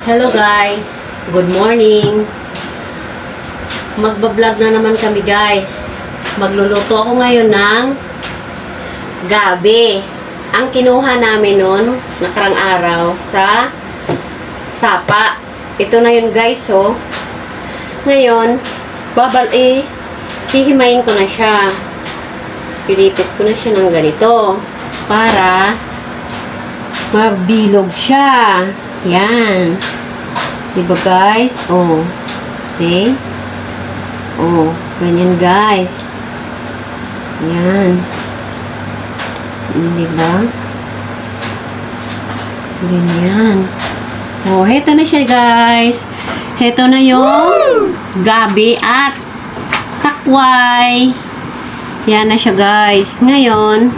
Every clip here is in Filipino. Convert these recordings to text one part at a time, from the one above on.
Hello guys, good morning. Magbablog na naman kami guys. Magluluto ako ngayon ng gabi. Ang kinuha namin nun nakarang araw sa sapa. Ito na yun guys, oh. Ngayon, hihimayin ko na siya. Pilipit ko na siya ng ganito para mabilog siya. Yan. Diba guys? Oh. See? Oh. Ganyan guys. Yan. Diba? Ganyan. Oh, heto na siya guys. Heto na yung gabi at takway. Yan na siya guys. Ngayon,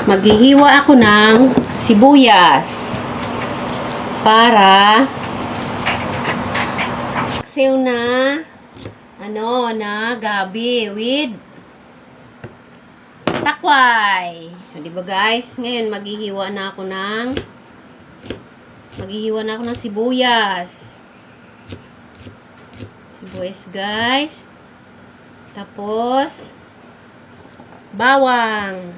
maghihiwa ako ng sibuyas. Para sayo na na gabi with takway. Di ba guys? Ngayon maghihiwa na ako ng sibuyas. Sibuyas guys. Tapos bawang.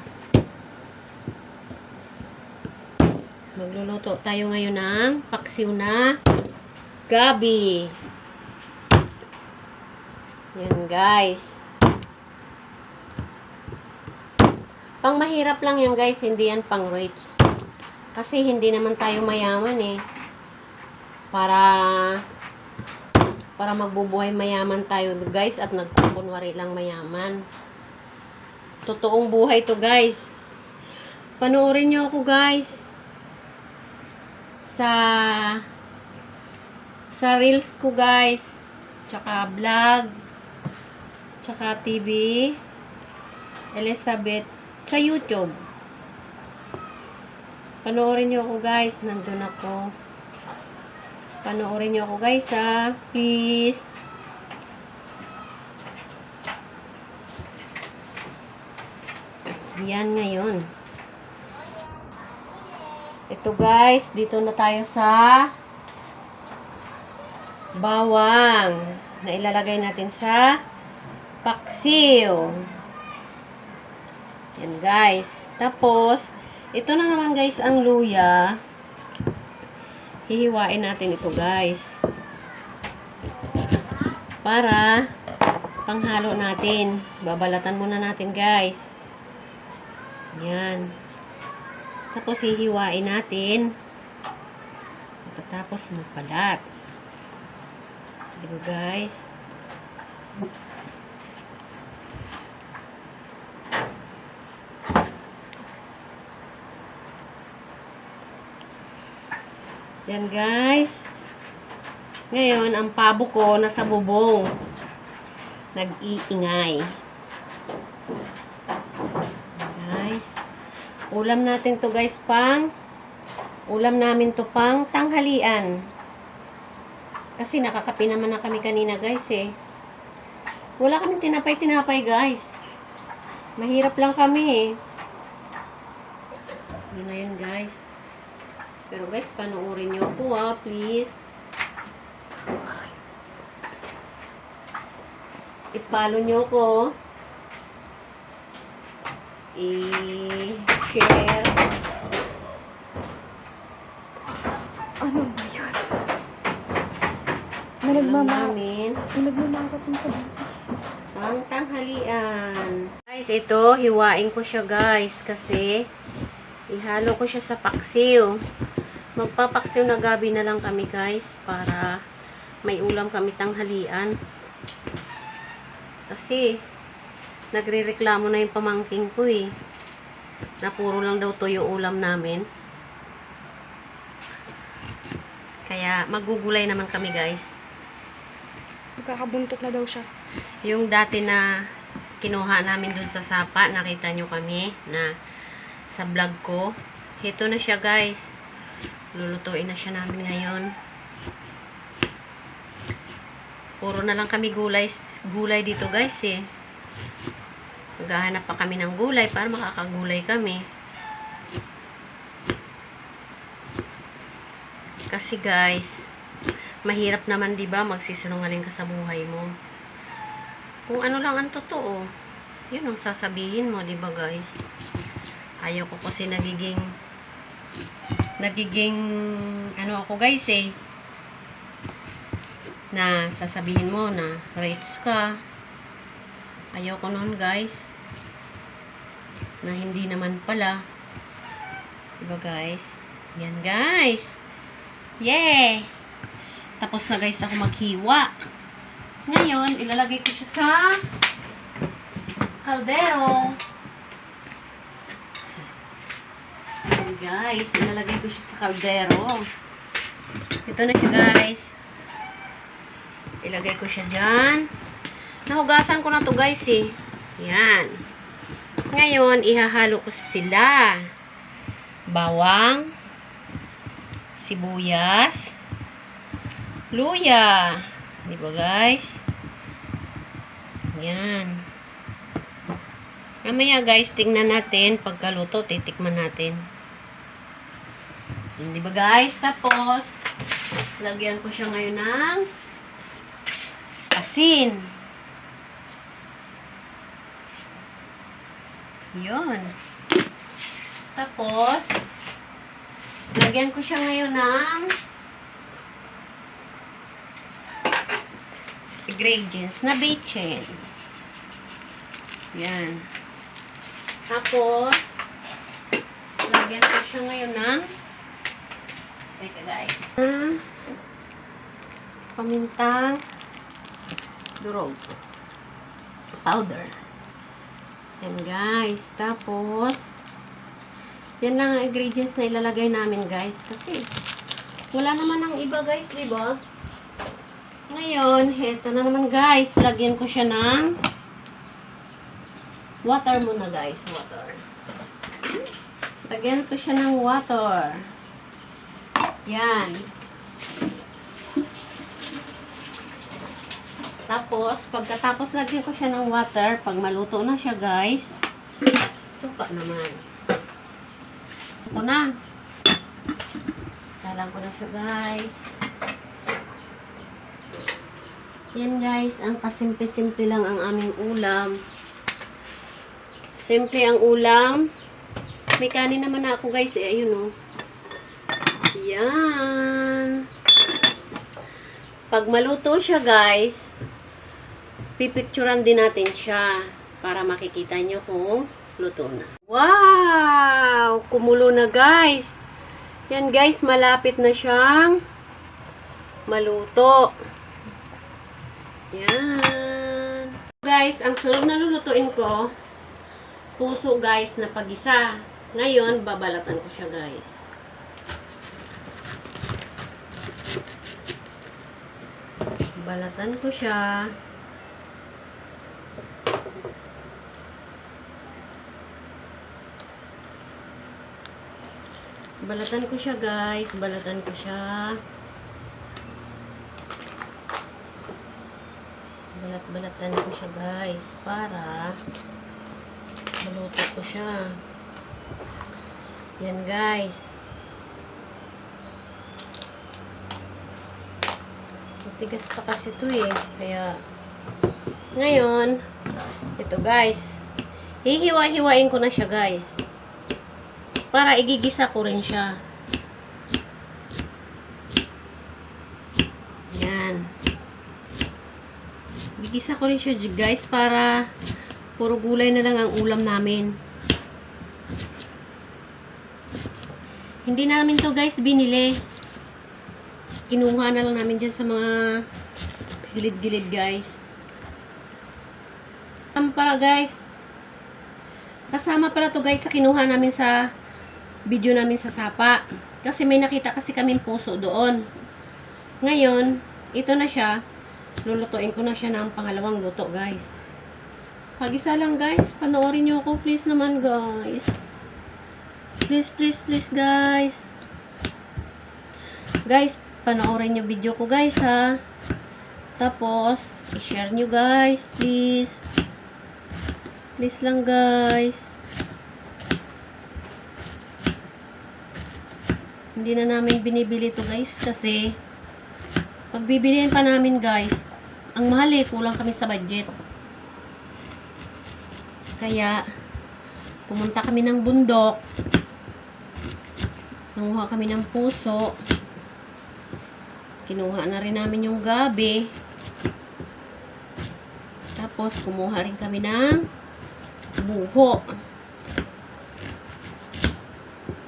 Magluluto tayo ngayon ng paksiw na gabi. Yan guys. Pang mahirap lang yan guys, hindi yan pang rich. Kasi hindi naman tayo mayaman eh. Para magbubuhay mayaman tayo guys at nagkukunwari lang mayaman. Totoong buhay to guys. Panoorin nyo ako guys. Sa reels ko guys, tsaka vlog, tsaka TV, Elizabeth, sa YouTube. Panoorin nyo ako guys, nandun ako. Panoorin nyo ako guys ha, please. Yan ngayon. Ito guys, dito na tayo sa bawang na ilalagay natin sa paksiw. Yan guys. Tapos, ito na naman guys ang luya. Hihiwain natin ito guys. Para panghalo natin. Babalatan muna natin guys. Yan. Tapos hihiwain natin. Tapos magpalat. Diba guys? Yan guys. Ngayon, ang pabo ko nasa bubong. Nag-iingay. Guys. Ulam natin to guys ulam namin to pang tanghalian. Kasi nakakape naman na kami kanina guys eh. Wala kaming tinapay guys. Mahirap lang kami eh. Yun na yun guys. Pero guys, panoorin nyo ako please. I-follow nyo ko. I-share. Ano ba yun? Nagmamakapin sa dito. Ang tanghalian. Guys, ito, hiwain ko siya guys. Kasi, ihalo ko siya sa paksiw. Magpapaksiw na gabi na lang kami guys. Para may ulam kami tanghalian. Kasi, nagrereklamo na yung pamangking ko eh. Na puro lang daw toyo ulam namin. Kaya magugulay naman kami guys. Magkakabuntot na daw siya. Yung dati na kinuha namin dun sa sapa, nakita nyo kami na sa vlog ko. Ito na siya guys. Lulutuin na siya namin ngayon. Puro na lang kami gulay dito guys eh. Maghahanap pa kami ng gulay para makakagulay kami. Kasi guys, Mahirap naman, di ba, magsisinungaling ka sa buhay mo. Kung ano lang ang totoo, yun ang sasabihin mo, di ba guys? Ayaw ko kasi nagiging ano ako guys na sasabihin mo na rich ka. Ayaw ko noon guys, na hindi naman pala, diba guys? Yan guys, yay! Tapos na guys ako maghiwa. Ngayon ilalagay ko siya sa kaldero. Yan guys, ilalagay ko siya sa kaldero. Ito na siya guys, ilagay ko siya dyan. Nahugasan ko na to guys yan. Ngayon ihahalo ko sila, bawang, sibuyas, luya, di ba guys? Yan. Mamaya guys, tingnan natin pagkaluto, titikman natin. Di ba guys? Tapos lagyan ko siya ngayon ng asin. Yun. Tapos lagyan ko siya ngayon ng ingredients na bacon. Yan. Tapos lagyan ko siya ngayon ng teka guys, pamintang durog powder. Yan guys. Tapos yan lang ang ingredients na ilalagay namin guys, kasi wala naman ang iba guys, diba? Ngayon, heto na naman guys, lagyan ko siya ng water muna guys, water. Lagyan ko siya ng water. Yan. Tapos, pagkatapos lagyan ko siya ng water, pag maluto na siya guys, suka naman. Ito na. Salang ko na siya guys. Yan guys, ang kasimple-simple lang ang aming ulam. Simple ang ulam. May kanin naman ako guys, ayun Yan. Pag maluto siya guys, pipicturan din natin siya para makikita nyo kung luto na. Wow! Kumulo na guys. Yan guys, malapit na siyang maluto. Yan. Guys, ang sunod na lulutuin ko, puso guys na pag-isa. Ngayon, babalatan ko siya guys. Balatan ko siya. Balatan ko siya guys. Balatan ko siya. Balat-balatan ko siya guys para maluto ko siya. Yan guys. Matigas pa kasi ito kaya ngayon ito guys, hihiwa-hiwain ko na siya guys para igigisa ko rin siya. Yan. Igigisa ko rin siya guys para puro gulay na lang ang ulam namin. Hindi namin to guys binili. Kinuha na lang namin dyan sa mga gilid-gilid guys. Pala guys, kasama pala to guys sa kinuha namin sa video namin sa Sapa. Kasi may nakita kasi kaming puso doon. Ngayon, ito na siya. Lulutuin ko na siya ng pangalawang luto guys. Pag-isa lang guys, panoorin nyo ako please naman guys. Please, please, please guys. Guys, panoorin nyo video ko guys ha. Tapos, i-share nyo guys, please. Please lang guys. Hindi na namin binibili to guys kasi Pagbibiliin pa namin guys, ang mahal eh, kulang kami sa budget. Kaya, pumunta kami ng bundok. Nanguha kami ng puso. Kinuha na rin namin yung gabi. Tapos, kumuha rin kami ng buho.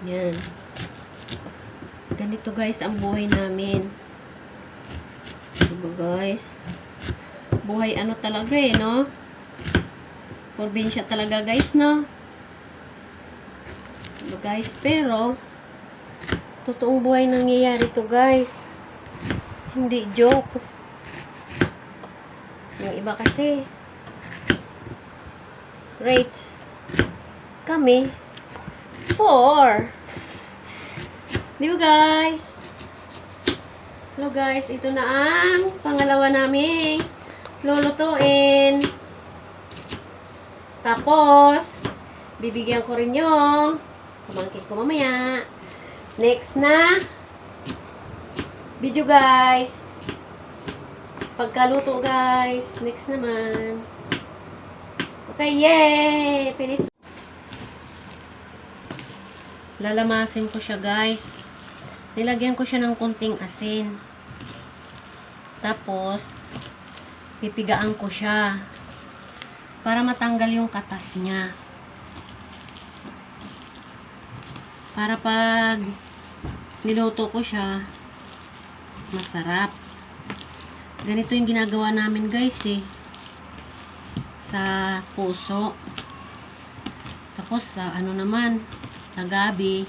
Yan. Ganito guys ang buhay namin. Diba guys? Buhay ano talaga eh, no? Probinsya talaga guys, no? Diba guys? Pero, totoong buhay nangyayari to guys. Hindi joke. Yung iba kasi, rates kami 4. Di ba guys? Hello guys, ito na ang pangalawa namin lulutuin. Tapos, bibigyan ko rin yung pamangkin ko mamaya. Next na video guys. Pagkaluto guys. Next naman. Okay, yay! Finish. Lalamasin ko siya guys. Nilagyan ko siya ng konting asin. Tapos, pipigaan ko siya. Para matanggal yung katas niya. Para pag niluto ko siya, masarap. Ganito yung ginagawa namin guys eh. Sa puso. Tapos sa ano naman, sa gabi,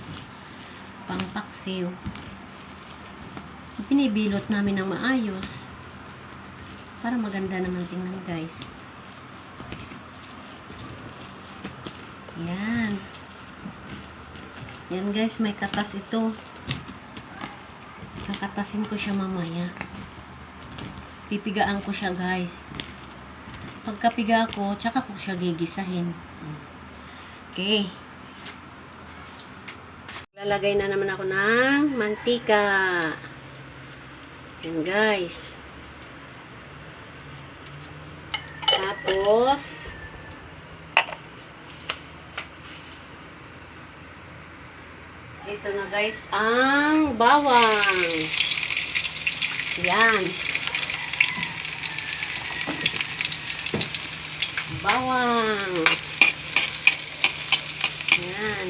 pangpaksiw. Binibilot namin ng maayos. Para maganda naman tingnan guys. Yan. Yan guys, may katas ito. Kakatasin ko siya mamaya. Pipigaan ko siya guys. Pagkapiga ko, tsaka ko siya gigisahin. Okay. Lalagay na naman ako ng mantika. Yan guys. Tapos, ito na guys ang bawang. Yan. Bawang. Yan.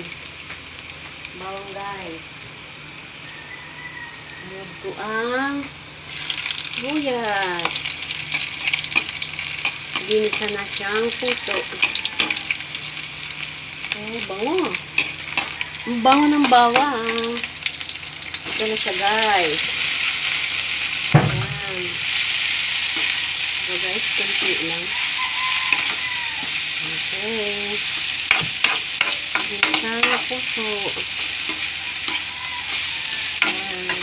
Bawang guys. Ayan ko ang sibuyas. Ginisa na siyang puto. Oh, bango. Ang bango ng bawang. Ito na siya guys. Ayan. So guys, kunti lang. Okay. Ginisa na puso. Ayan.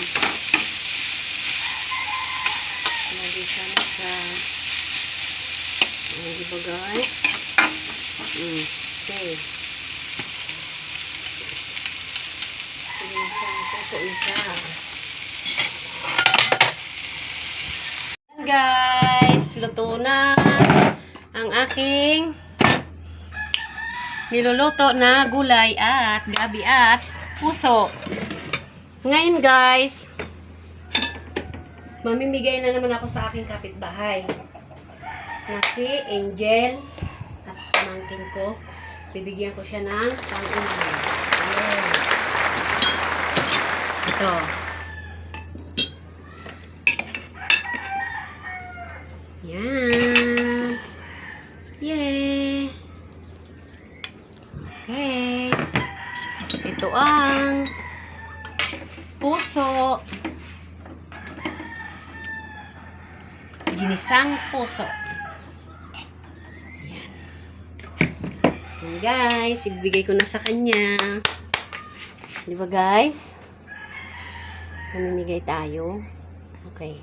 Nagisa na siya. Ayan, diba guys? Okay. Guys, luto na ang aking niluluto na gulay at gabi at puso. Ngayon guys, mamimigay na naman ako sa aking kapitbahay na si Angel at pamangkin ko. Bibigyan ko siya ng pang-ulam. Ito. Yan. Yay. Okay. Ito ang puso. Ginisang puso. Yan. Yan guys. Ibigay ko na sa kanya. Di ba guys? Mamimigay tayo. Okay.